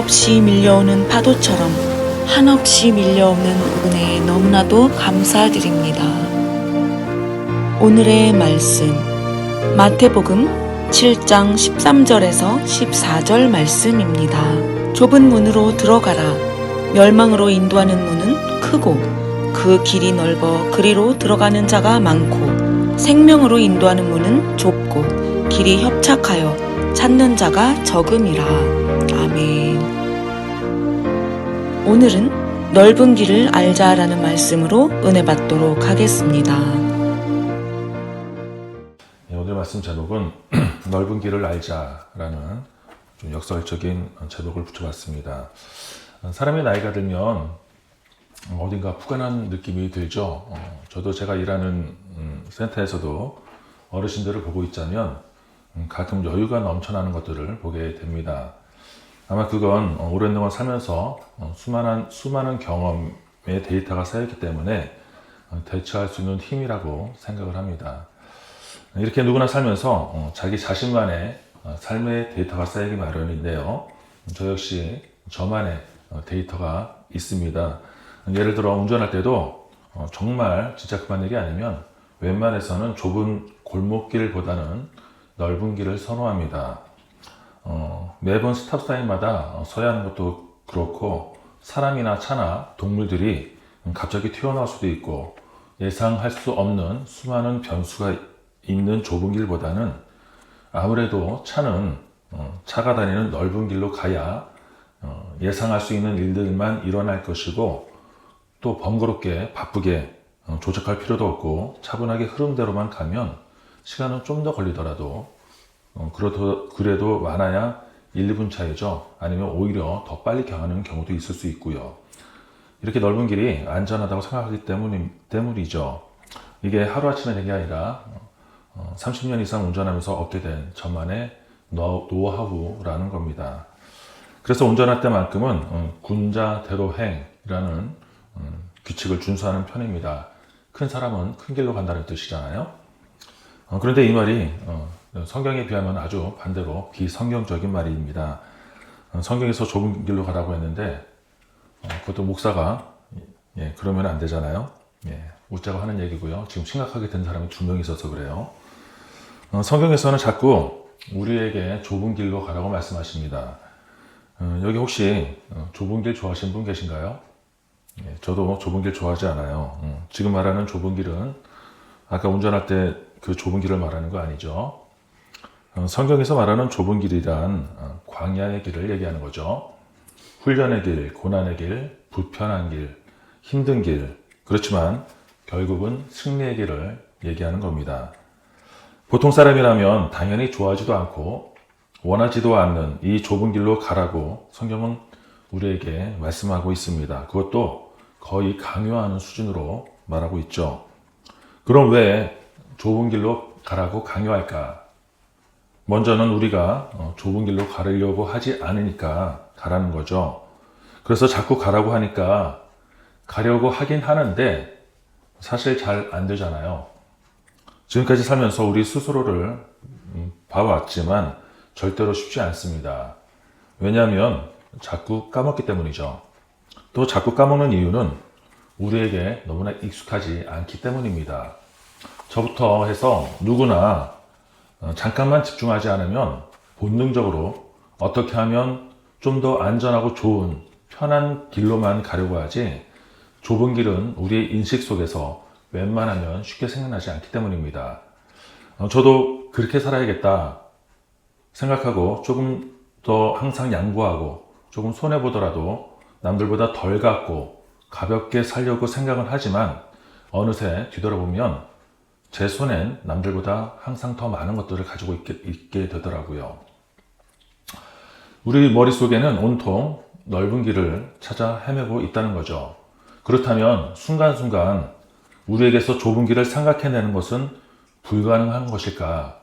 끊임없이 밀려오는 파도처럼 한없이 밀려오는 은혜에 너무나도 감사드립니다. 오늘의 말씀 마태복음 7장 13절에서 14절 말씀입니다. 좁은 문으로 들어가라. 멸망으로 인도하는 문은 크고 그 길이 넓어 그리로 들어가는 자가 많고 생명으로 인도하는 문은 좁고 길이 협착하여 찾는 자가 적음이라. 아멘. 오늘은 넓은 길을 알자라는 말씀으로 은혜 받도록 하겠습니다. 오늘 말씀 제목은 넓은 길을 알자라는 좀 역설적인 제목을 붙여봤습니다. 사람의 나이가 들면 어딘가 푸근한 느낌이 들죠. 저도 제가 일하는 센터에서도 어르신들을 보고 있자면 가끔 여유가 넘쳐나는 것들을 보게 됩니다. 아마 그건 오랜 동안 살면서 수많은 경험의 데이터가 쌓였기 때문에 대처할 수 있는 힘이라고 생각을 합니다. 이렇게 누구나 살면서 자기 자신만의 삶의 데이터가 쌓이기 마련인데요. 저 역시 저만의 데이터가 있습니다. 예를 들어 운전할 때도 정말 진짜 급한 일이 아니면 웬만해서는 좁은 골목길보다는 넓은 길을 선호합니다. 매번 스탑사인마다 서야 하는 것도 그렇고 사람이나 차나 동물들이 갑자기 튀어나올 수도 있고 예상할 수 없는 수많은 변수가 있는 좁은 길보다는 아무래도 차는 차가 다니는 넓은 길로 가야 예상할 수 있는 일들만 일어날 것이고 또 번거롭게 바쁘게 조작할 필요도 없고 차분하게 흐름대로만 가면 시간은 좀 더 걸리더라도 그래도 많아야 1, 2분 차이죠. 아니면 오히려 더 빨리 가는 경우도 있을 수 있고요. 이렇게 넓은 길이 안전하다고 생각하기 때문이죠. 이게 하루아침에 된 게 아니라 30년 이상 운전하면서 얻게 된 저만의 노하우라는 겁니다. 그래서 운전할 때만큼은 군자대로행이라는 규칙을 준수하는 편입니다. 큰 사람은 큰 길로 간다는 뜻이잖아요. 그런데 이 말이 성경에 비하면 아주 반대로 비성경적인 말입니다. 성경에서 좁은 길로 가라고 했는데 그것도 목사가 그러면 안 되잖아요. 웃자고 하는 얘기고요. 지금 심각하게 된 사람이 2명 있어서 그래요. 성경에서는 자꾸 우리에게 좁은 길로 가라고 말씀하십니다. 여기 혹시 좁은 길 좋아하시는 분 계신가요? 저도 좁은 길 좋아하지 않아요. 지금 말하는 좁은 길은 아까 운전할 때 그 좁은 길을 말하는 거 아니죠. 성경에서 말하는 좁은 길이란 광야의 길을 얘기하는 거죠. 훈련의 길, 고난의 길, 불편한 길, 힘든 길, 그렇지만 결국은 승리의 길을 얘기하는 겁니다. 보통 사람이라면 당연히 좋아하지도 않고 원하지도 않는 이 좁은 길로 가라고 성경은 우리에게 말씀하고 있습니다. 그것도 거의 강요하는 수준으로 말하고 있죠. 그럼 왜 좁은 길로 가라고 강요할까? 먼저는 우리가 좁은 길로 가려고 하지 않으니까 가라는 거죠. 그래서 자꾸 가라고 하니까 가려고 하긴 하는데 사실 잘 안 되잖아요. 지금까지 살면서 우리 스스로를 봐왔지만 절대로 쉽지 않습니다. 왜냐하면 자꾸 까먹기 때문이죠. 또 자꾸 까먹는 이유는 우리에게 너무나 익숙하지 않기 때문입니다. 저부터 해서 누구나 잠깐만 집중하지 않으면 본능적으로 어떻게 하면 좀 더 안전하고 좋은 편한 길로만 가려고 하지 좁은 길은 우리의 인식 속에서 웬만하면 쉽게 생각나지 않기 때문입니다. 저도 그렇게 살아야겠다 생각하고 조금 더 항상 양보하고 조금 손해보더라도 남들보다 덜 갖고 가볍게 살려고 생각은 하지만 어느새 뒤돌아보면 제 손엔 남들보다 항상 더 많은 것들을 가지고 있게 되더라고요. 우리 머릿속에는 온통 넓은 길을 찾아 헤매고 있다는 거죠. 그렇다면 순간순간 우리에게서 좁은 길을 생각해내는 것은 불가능한 것일까?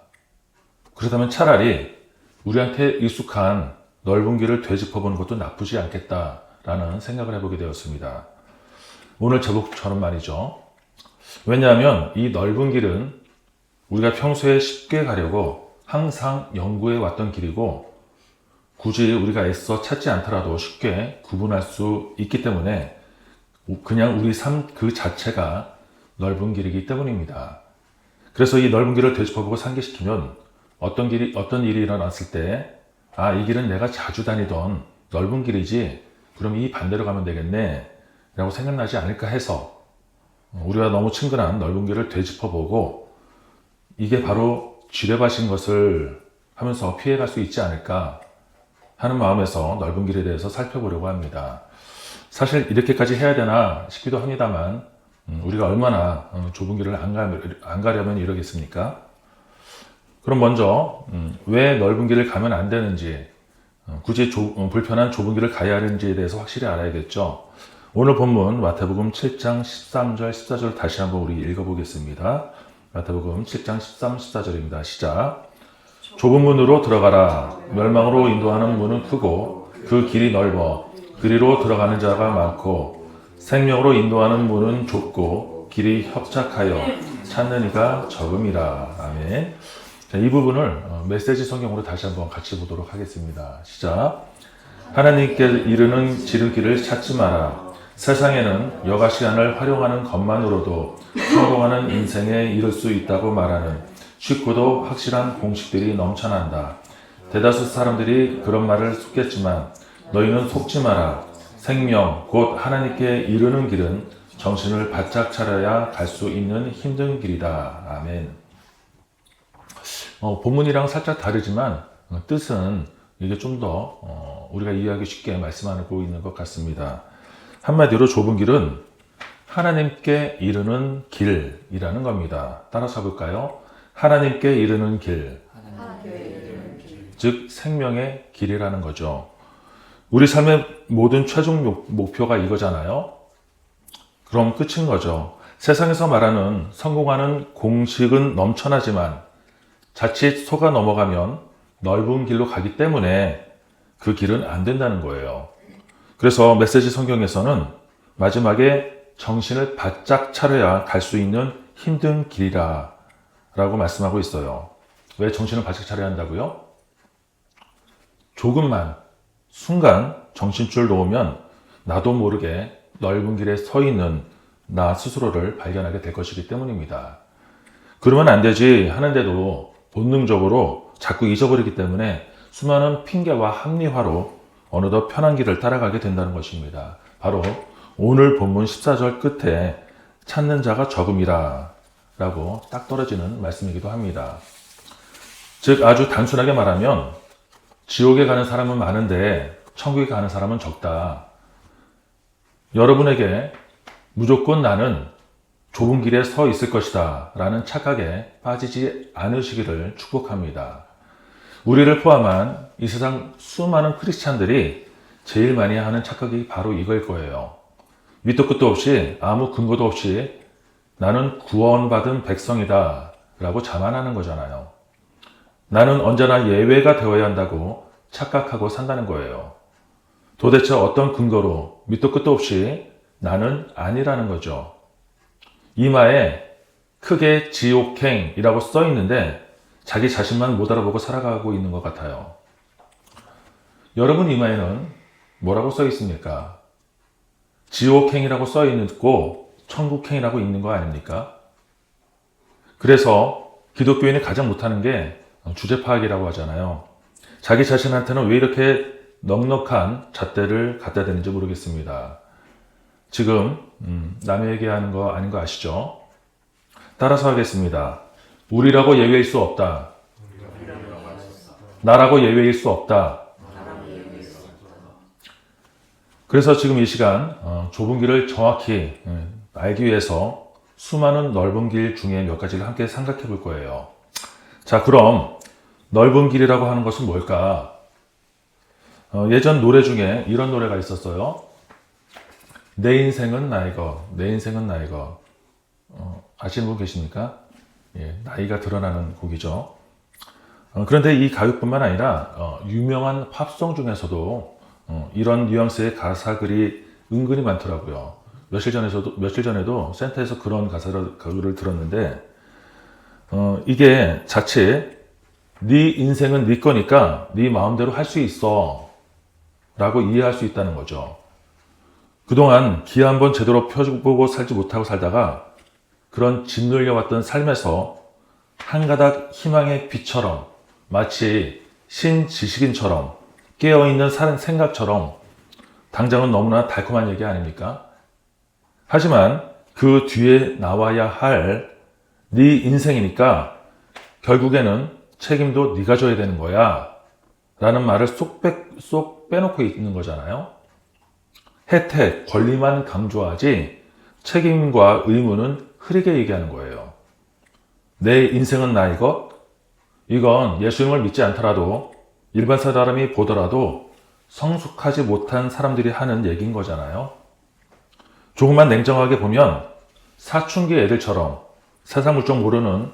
그렇다면 차라리 우리한테 익숙한 넓은 길을 되짚어보는 것도 나쁘지 않겠다라는 생각을 해보게 되었습니다. 오늘 제목처럼 말이죠. 왜냐하면 이 넓은 길은 우리가 평소에 쉽게 가려고 항상 연구해 왔던 길이고 굳이 우리가 애써 찾지 않더라도 쉽게 구분할 수 있기 때문에 그냥 우리 삶 그 자체가 넓은 길이기 때문입니다. 그래서 이 넓은 길을 되짚어보고 상기시키면 어떤 일이 일어났을 때, 아, 이 길은 내가 자주 다니던 넓은 길이지, 그럼 이 반대로 가면 되겠네, 라고 생각나지 않을까 해서 우리가 너무 친근한 넓은 길을 되짚어보고 이게 바로 지뢰밭인 것을 하면서 피해갈 수 있지 않을까 하는 마음에서 넓은 길에 대해서 살펴보려고 합니다. 사실 이렇게까지 해야 되나 싶기도 합니다만 우리가 얼마나 좁은 길을 안 가려면 이러겠습니까? 그럼 먼저 왜 넓은 길을 가면 안 되는지, 굳이 불편한 좁은 길을 가야 하는지에 대해서 확실히 알아야겠죠. 오늘 본문 마태복음 7장 13절 14절 다시 한번 우리 읽어보겠습니다. 마태복음 7장 13, 14절입니다. 시작. 좁은 문으로 들어가라. 멸망으로 인도하는 문은 크고 그 길이 넓어 그리로 들어가는 자가 많고 생명으로 인도하는 문은 좁고 길이 협착하여 찾는 이가 적음이라. 아멘. 자, 이 부분을 메시지 성경으로 다시 한번 같이 보도록 하겠습니다. 시작. 하나님께 이르는 지름길을 찾지 마라. 세상에는 여가 시간을 활용하는 것만으로도 성공하는 인생에 이를 수 있다고 말하는 쉽고도 확실한 공식들이 넘쳐난다. 대다수 사람들이 그런 말을 속겠지만 너희는 속지 마라. 생명 곧 하나님께 이르는 길은 정신을 바짝 차려야 갈 수 있는 힘든 길이다. 아멘. 본문이랑 살짝 다르지만 뜻은 이게 좀 더 우리가 이해하기 쉽게 말씀하고 있는 것 같습니다. 한마디로 좁은 길은 하나님께 이르는 길이라는 겁니다. 따라서 볼까요? 하나님께 이르는 길, 즉 생명의 길이라는 거죠. 우리 삶의 모든 최종 목표가 이거잖아요. 그럼 끝인 거죠. 세상에서 말하는 성공하는 공식은 넘쳐나지만 자칫 속아 넘어가면 넓은 길로 가기 때문에 그 길은 안 된다는 거예요. 그래서 메시지 성경에서는 마지막에 정신을 바짝 차려야 갈 수 있는 힘든 길이라 라고 말씀하고 있어요. 왜 정신을 바짝 차려야 한다고요? 조금만 순간 정신줄 놓으면 나도 모르게 넓은 길에 서 있는 나 스스로를 발견하게 될 것이기 때문입니다. 그러면 안 되지 하는데도 본능적으로 자꾸 잊어버리기 때문에 수많은 핑계와 합리화로 어느덧 편한 길을 따라가게 된다는 것입니다. 바로 오늘 본문 14절 끝에 찾는 자가 적음이라 라고 딱 떨어지는 말씀이기도 합니다. 즉 아주 단순하게 말하면 지옥에 가는 사람은 많은데 천국에 가는 사람은 적다. 여러분에게 무조건 나는 좁은 길에 서 있을 것이다 라는 착각에 빠지지 않으시기를 축복합니다. 우리를 포함한 이 세상 수많은 크리스찬들이 제일 많이 하는 착각이 바로 이걸 거예요. 밑도 끝도 없이 아무 근거도 없이 나는 구원받은 백성이다 라고 자만하는 거잖아요. 나는 언제나 예외가 되어야 한다고 착각하고 산다는 거예요. 도대체 어떤 근거로 밑도 끝도 없이 나는 아니라는 거죠. 이마에 크게 지옥행이라고 써 있는데 자기 자신만 못 알아보고 살아가고 있는 것 같아요. 여러분 이마에는 뭐라고 써 있습니까? 지옥행이라고 써 있고 천국행이라고 있는 거 아닙니까? 그래서 기독교인이 가장 못하는 게 주제 파악이라고 하잖아요. 자기 자신한테는 왜 이렇게 넉넉한 잣대를 갖다 대는지 모르겠습니다. 지금 남에게 하는 거 아닌 거 아시죠? 따라서 하겠습니다. 우리라고 예외일 수 없다. 나라고 예외일 수 없다. 그래서 지금 이 시간 좁은 길을 정확히 알기 위해서 수많은 넓은 길 중에 몇 가지를 함께 생각해 볼 거예요. 자, 그럼 넓은 길이라고 하는 것은 뭘까? 예전 노래 중에 이런 노래가 있었어요. 내 인생은 나의 것, 내 인생은 나의 것. 아시는 분 계십니까? 예, 나이가 드러나는 곡이죠. 그런데 이 가요뿐만 아니라 유명한 팝송 중에서도 이런 뉘앙스의 가사글이 은근히 많더라고요. 며칠 전에도 센터에서 그런 가사를 들었는데 이게 자칫 네 인생은 네 거니까 네 마음대로 할 수 있어 라고 이해할 수 있다는 거죠. 그동안 기아 한번 제대로 펴보고 살지 못하고 살다가 그런 짓눌려왔던 삶에서 한 가닥 희망의 빛처럼 마치 신지식인처럼 깨어있는 생각처럼 당장은 너무나 달콤한 얘기 아닙니까? 하지만 그 뒤에 나와야 할 네 인생이니까 결국에는 책임도 네가 져야 되는 거야 라는 말을 쏙 빼놓고 있는 거잖아요. 혜택, 권리만 강조하지 책임과 의무는 흐리게 얘기하는 거예요. 내 인생은 나의 것? 이건 예수님을 믿지 않더라도 일반 사람이 보더라도 성숙하지 못한 사람들이 하는 얘기인 거잖아요. 조금만 냉정하게 보면 사춘기 애들처럼 세상 물정 모르는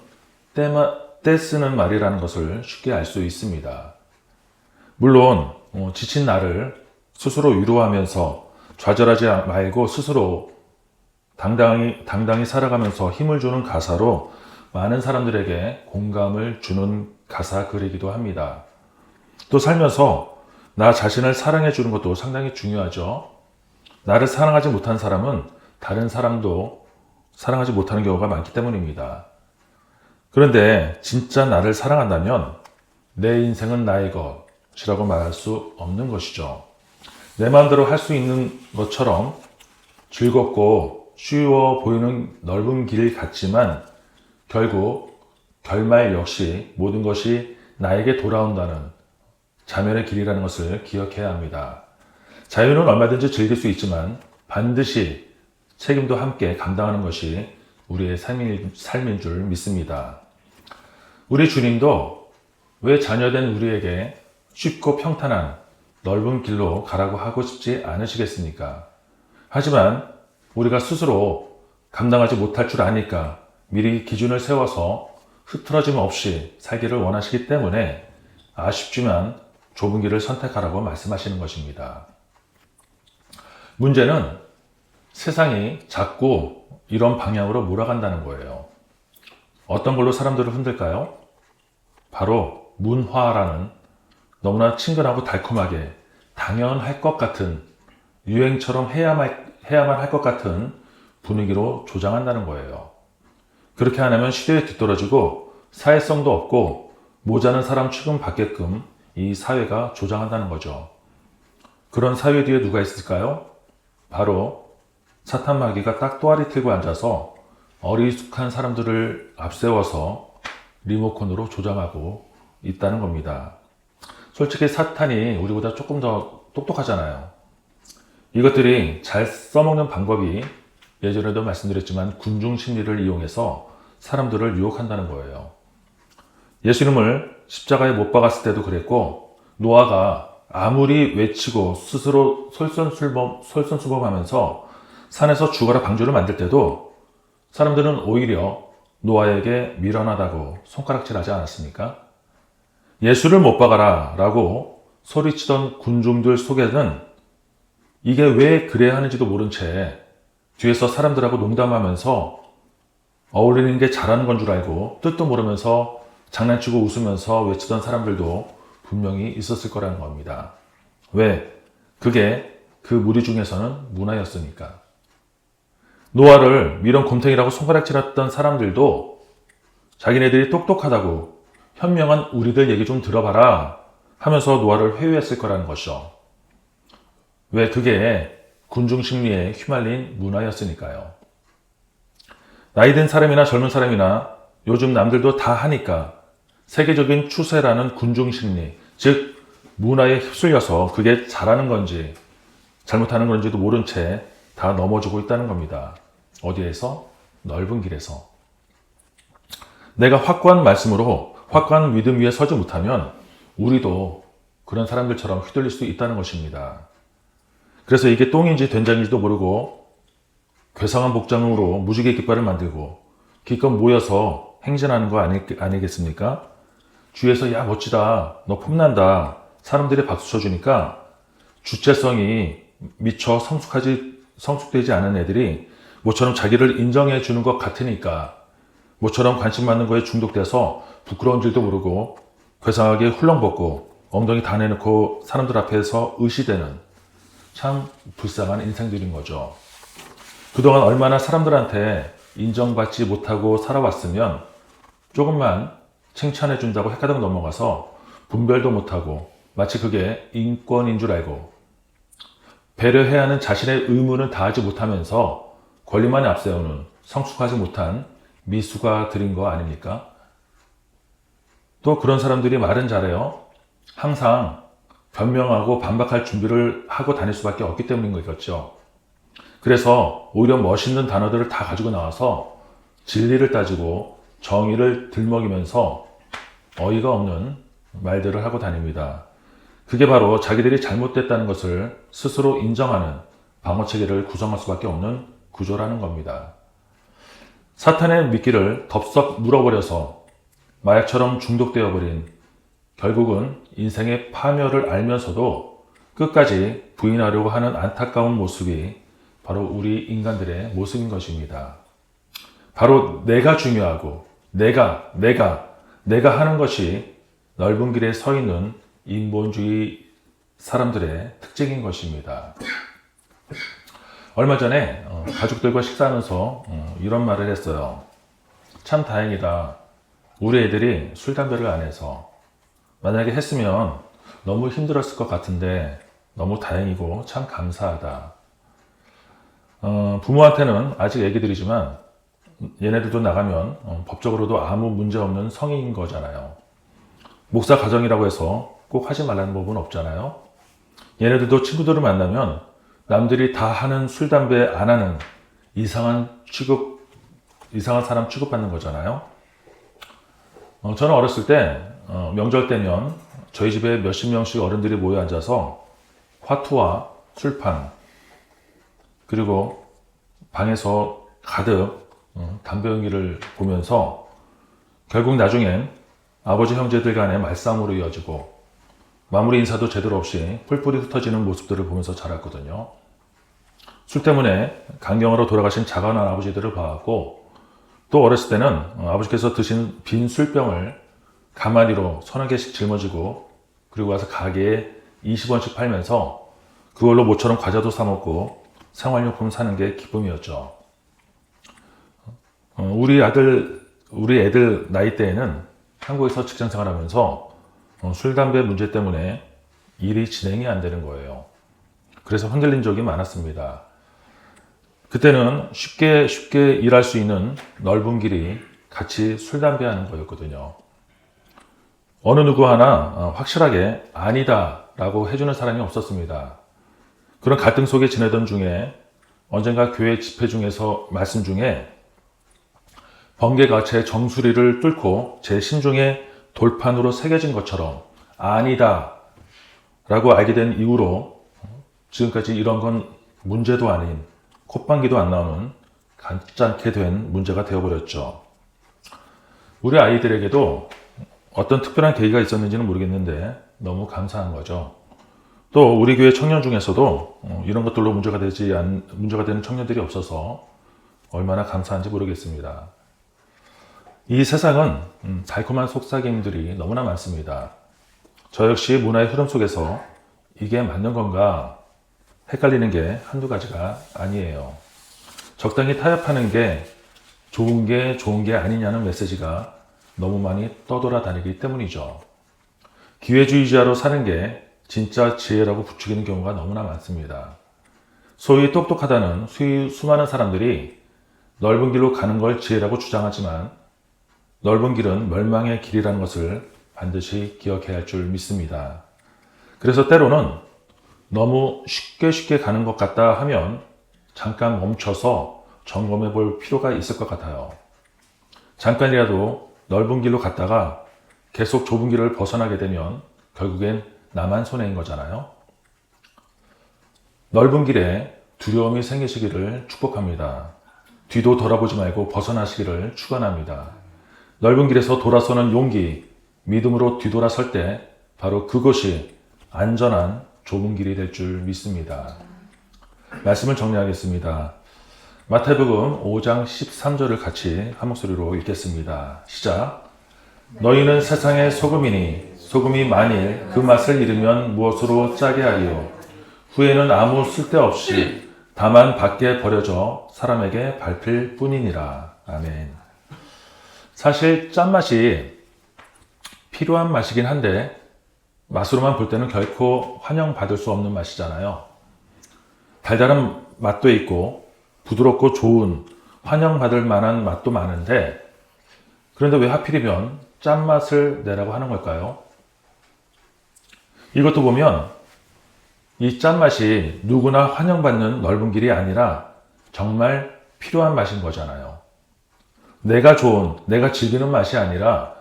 때 쓰는 말이라는 것을 쉽게 알 수 있습니다. 물론 지친 나를 스스로 위로하면서 좌절하지 말고 스스로 당당히 살아가면서 힘을 주는 가사로 많은 사람들에게 공감을 주는 가사 글이기도 합니다. 또 살면서 나 자신을 사랑해 주는 것도 상당히 중요하죠. 나를 사랑하지 못한 사람은 다른 사람도 사랑하지 못하는 경우가 많기 때문입니다. 그런데 진짜 나를 사랑한다면 내 인생은 나의 것이라고 말할 수 없는 것이죠. 내 마음대로 할 수 있는 것처럼 즐겁고 쉬워 보이는 넓은 길 같지만 결국 결말 역시 모든 것이 나에게 돌아온다는 자멸의 길이라는 것을 기억해야 합니다. 자유는 얼마든지 즐길 수 있지만 반드시 책임도 함께 감당하는 것이 우리의 삶인 줄 믿습니다. 우리 주님도 왜 자녀된 우리에게 쉽고 평탄한 넓은 길로 가라고 하고 싶지 않으시겠습니까? 하지만 우리가 스스로 감당하지 못할 줄 아니까 미리 기준을 세워서 흐트러짐 없이 살기를 원하시기 때문에 아쉽지만 좁은 길을 선택하라고 말씀하시는 것입니다. 문제는 세상이 자꾸 이런 방향으로 몰아간다는 거예요. 어떤 걸로 사람들을 흔들까요? 바로 문화라는 너무나 친근하고 달콤하게 당연할 것 같은 유행처럼 해야만 할 것 같은 분위기로 조장한다는 거예요. 그렇게 안 하면 시대에 뒤떨어지고 사회성도 없고 모자란 사람 취급받게끔 이 사회가 조장한다는 거죠. 그런 사회 뒤에 누가 있을까요? 바로 사탄 마귀가 딱 또아리 틀고 앉아서 어리숙한 사람들을 앞세워서 리모컨으로 조장하고 있다는 겁니다. 솔직히 사탄이 우리보다 조금 더 똑똑하잖아요. 이것들이 잘 써먹는 방법이 예전에도 말씀드렸지만 군중 심리를 이용해서 사람들을 유혹한다는 거예요. 예수님을 십자가에 못 박았을 때도 그랬고 노아가 아무리 외치고 스스로 솔선수범하면서 산에서 죽어라 방주를 만들 때도 사람들은 오히려 노아에게 미련하다고 손가락질하지 않았습니까? 예수를 못 박아라 라고 소리치던 군중들 속에는 이게 왜 그래야 하는지도 모른 채 뒤에서 사람들하고 농담하면서 어울리는 게 잘하는 건 줄 알고 뜻도 모르면서 장난치고 웃으면서 외치던 사람들도 분명히 있었을 거라는 겁니다. 왜? 그게 그 무리 중에서는 문화였으니까. 노아를 미련곰탱이라고 손가락질했던 사람들도 자기네들이 똑똑하다고 현명한 우리들 얘기 좀 들어봐라 하면서 노아를 회유했을 거라는 것이죠. 왜? 그게 군중 심리에 휘말린 문화였으니까요. 나이든 사람이나 젊은 사람이나 요즘 남들도 다 하니까 세계적인 추세라는 군중 심리, 즉 문화에 휩쓸려서 그게 잘하는 건지 잘못하는 건지도 모른 채 다 넘어지고 있다는 겁니다. 어디에서? 넓은 길에서. 내가 확고한 말씀으로 확고한 믿음 위에 서지 못하면 우리도 그런 사람들처럼 휘둘릴 수 있다는 것입니다. 그래서 이게 똥인지 된장인지도 모르고 괴상한 복장으로 무지개 깃발을 만들고 기껏 모여서 행진하는 거 아니겠습니까? 주위에서 야 멋지다, 너 폼난다, 사람들이 박수 쳐주니까 주체성이 미처 성숙되지 않은 애들이 모처럼 자기를 인정해 주는 것 같으니까 모처럼 관심 받는 거에 중독돼서 부끄러운 줄도 모르고 괴상하게 훌렁벗고 엉덩이 다 내놓고 사람들 앞에서 의시되는 참 불쌍한 인생들인 거죠. 그동안 얼마나 사람들한테 인정받지 못하고 살아왔으면 조금만 칭찬해 준다고 헷가닥 넘어가서 분별도 못하고 마치 그게 인권인 줄 알고 배려해야 하는 자신의 의무는 다하지 못하면서 권리만 앞세우는 성숙하지 못한 미수가 들인 거 아닙니까? 또 그런 사람들이 말은 잘해요. 항상 변명하고 반박할 준비를 하고 다닐 수밖에 없기 때문인 거겠죠. 그래서 오히려 멋있는 단어들을 다 가지고 나와서 진리를 따지고 정의를 들먹이면서 어이가 없는 말들을 하고 다닙니다. 그게 바로 자기들이 잘못됐다는 것을 스스로 인정하는 방어체계를 구성할 수밖에 없는 구조라는 겁니다. 사탄의 미끼를 덥석 물어버려서 마약처럼 중독되어버린 결국은 인생의 파멸을 알면서도 끝까지 부인하려고 하는 안타까운 모습이 바로 우리 인간들의 모습인 것입니다. 바로 내가 중요하고 내가 하는 것이 넓은 길에 서 있는 인본주의 사람들의 특징인 것입니다. 얼마 전에 가족들과 식사하면서 이런 말을 했어요. 참 다행이다. 우리 애들이 술, 담배를 안 해서. 만약에 했으면 너무 힘들었을 것 같은데 너무 다행이고 참 감사하다. 부모한테는 아직 애기들이지만 얘네들도 나가면 법적으로도 아무 문제 없는 성인인 거잖아요. 목사 가정이라고 해서 꼭 하지 말라는 법은 없잖아요. 얘네들도 친구들을 만나면 남들이 다 하는 술, 담배 안 하는 이상한 사람 취급받는 거잖아요. 저는 어렸을 때 명절 때면 저희 집에 몇십 명씩 어른들이 모여 앉아서 화투와 술판 그리고 방에서 가득 담배 연기를 보면서 결국 나중엔 아버지 형제들 간의 말싸움으로 이어지고 마무리 인사도 제대로 없이 뿔뿔이 흩어지는 모습들을 보면서 자랐거든요. 술 때문에 강경으로 돌아가신 자가난 아버지들을 봐왔고 또 어렸을 때는 아버지께서 드신 빈 술병을 가마니로 서너 개씩 짊어지고 그리고 와서 가게에 20원씩 팔면서 그걸로 모처럼 과자도 사 먹고 생활용품 사는 게 기쁨이었죠. 우리 애들 나이 때에는 한국에서 직장 생활하면서 술, 담배 문제 때문에 일이 진행이 안 되는 거예요. 그래서 흔들린 적이 많았습니다. 그때는 쉽게 일할 수 있는 넓은 길이 같이 술, 담배 하는 거였거든요. 어느 누구 하나 확실하게 아니다 라고 해주는 사람이 없었습니다. 그런 갈등 속에 지내던 중에 언젠가 교회 집회 중에서 말씀 중에 번개가 제 정수리를 뚫고 제 심중에 돌판으로 새겨진 것처럼 아니다 라고 알게 된 이후로 지금까지 이런 건 문제도 아닌 콧방귀도 안 나오는 간단케 된 문제가 되어버렸죠. 우리 아이들에게도 어떤 특별한 계기가 있었는지는 모르겠는데 너무 감사한 거죠. 또 우리 교회 청년 중에서도 이런 것들로 문제가 되는 청년들이 없어서 얼마나 감사한지 모르겠습니다. 이 세상은 달콤한 속삭임들이 너무나 많습니다. 저 역시 문화의 흐름 속에서 이게 맞는 건가 헷갈리는 게 한두 가지가 아니에요. 적당히 타협하는 게 좋은 게 아니냐는 메시지가 너무 많이 떠돌아다니기 때문이죠. 기회주의자로 사는 게 진짜 지혜라고 부추기는 경우가 너무나 많습니다. 소위 똑똑하다는 수많은 사람들이 넓은 길로 가는 걸 지혜라고 주장하지만 넓은 길은 멸망의 길이라는 것을 반드시 기억해야 할 줄 믿습니다. 그래서 때로는 너무 쉽게 가는 것 같다 하면 잠깐 멈춰서 점검해 볼 필요가 있을 것 같아요. 잠깐이라도 넓은 길로 갔다가 계속 좁은 길을 벗어나게 되면 결국엔 나만 손해인 거잖아요. 넓은 길에 두려움이 생기시기를 축복합니다. 뒤도 돌아보지 말고 벗어나시기를 축원합니다. 넓은 길에서 돌아서는 용기, 믿음으로 뒤돌아설 때 바로 그것이 안전한 좁은 길이 될 줄 믿습니다. 말씀을 정리하겠습니다. 마태복음 5장 13절을 같이 한 목소리로 읽겠습니다. 시작. 너희는 세상의 소금이니 소금이 만일 그 맛을 잃으면 무엇으로 짜게 하리요? 후에는 아무 쓸데없이 다만 밖에 버려져 사람에게 밟힐 뿐이니라. 아멘. 사실 짠맛이 필요한 맛이긴 한데 맛으로만 볼 때는 결코 환영받을 수 없는 맛이잖아요. 달달한 맛도 있고 부드럽고 좋은 환영받을 만한 맛도 많은데, 그런데 왜 하필이면 짠맛을 내라고 하는 걸까요? 이것도 보면 이 짠맛이 누구나 환영받는 넓은 길이 아니라 정말 필요한 맛인 거잖아요. 내가 좋은, 내가 즐기는 맛이 아니라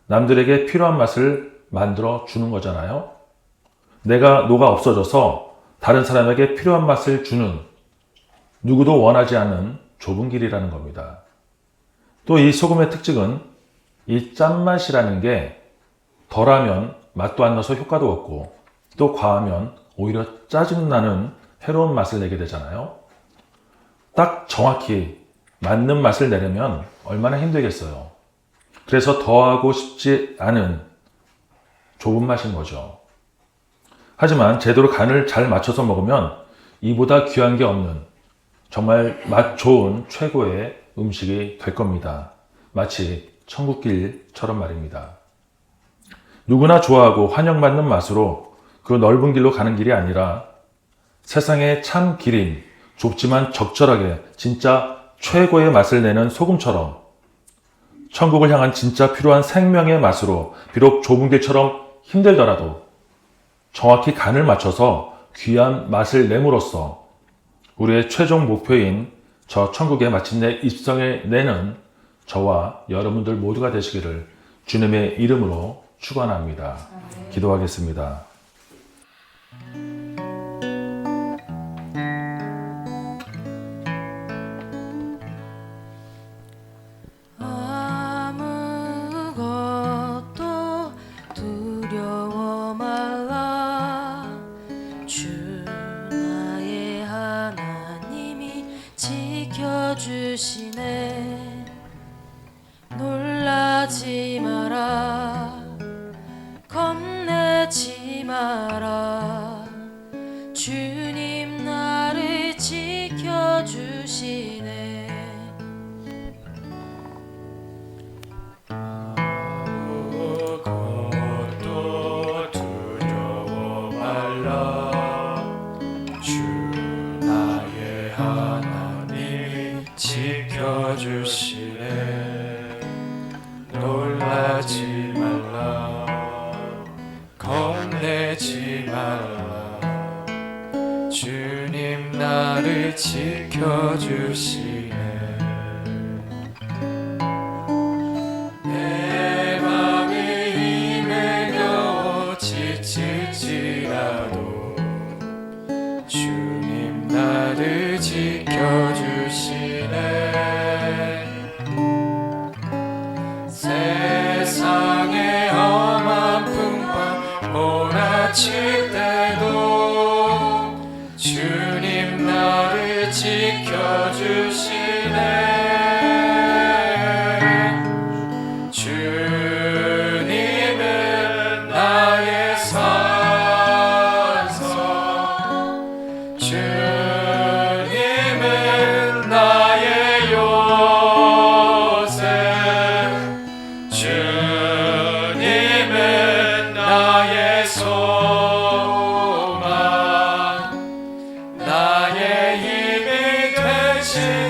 남들에게 필요한 맛을 만들어 주는 거잖아요. 내가 녹아 없어져서 다른 사람에게 필요한 맛을 주는, 누구도 원하지 않는 좁은 길이라는 겁니다. 또 이 소금의 특징은 이 짠맛이라는 게 덜하면 맛도 안 나서 효과도 없고, 또 과하면 오히려 짜증나는 해로운 맛을 내게 되잖아요. 딱 정확히 맞는 맛을 내려면 얼마나 힘들겠어요. 그래서 더하고 싶지 않은 좁은 맛인 거죠. 하지만 제대로 간을 잘 맞춰서 먹으면 이보다 귀한 게 없는 정말 맛 좋은 최고의 음식이 될 겁니다. 마치 천국길처럼 말입니다. 누구나 좋아하고 환영받는 맛으로 그 넓은 길로 가는 길이 아니라 세상의 참 길인 좁지만 적절하게 진짜 최고의 맛을 내는 소금처럼 천국을 향한 진짜 필요한 생명의 맛으로 비록 좁은 길처럼 힘들더라도 정확히 간을 맞춰서 귀한 맛을 내므로써 우리의 최종 목표인 저 천국에 마침내 입성해 내는 저와 여러분들 모두가 되시기를 주님의 이름으로 축원합니다. 기도하겠습니다. 아무것도 두려워 말라. 주 나의 하나님이 지켜주시네. 놀라지 마라. 겁내지 마라. 주님 나를 지켜주시네. 아무것도 두려워 말라. 주 나의 하나님이 지켜주시네. 놀라지 말라. 겁내지 말라. 주님 나를 지켜주시네. 내 맘이 힘에 겨워 지칠지라도 주님 나를 지켜주시네. 세상의 험한 풍파 몰아칠 때도 주님 나를 지켜주시네. 주님은 나의 산성, 주님은 나의 요새, 주님은 나의 소망, 나의 힘이 되시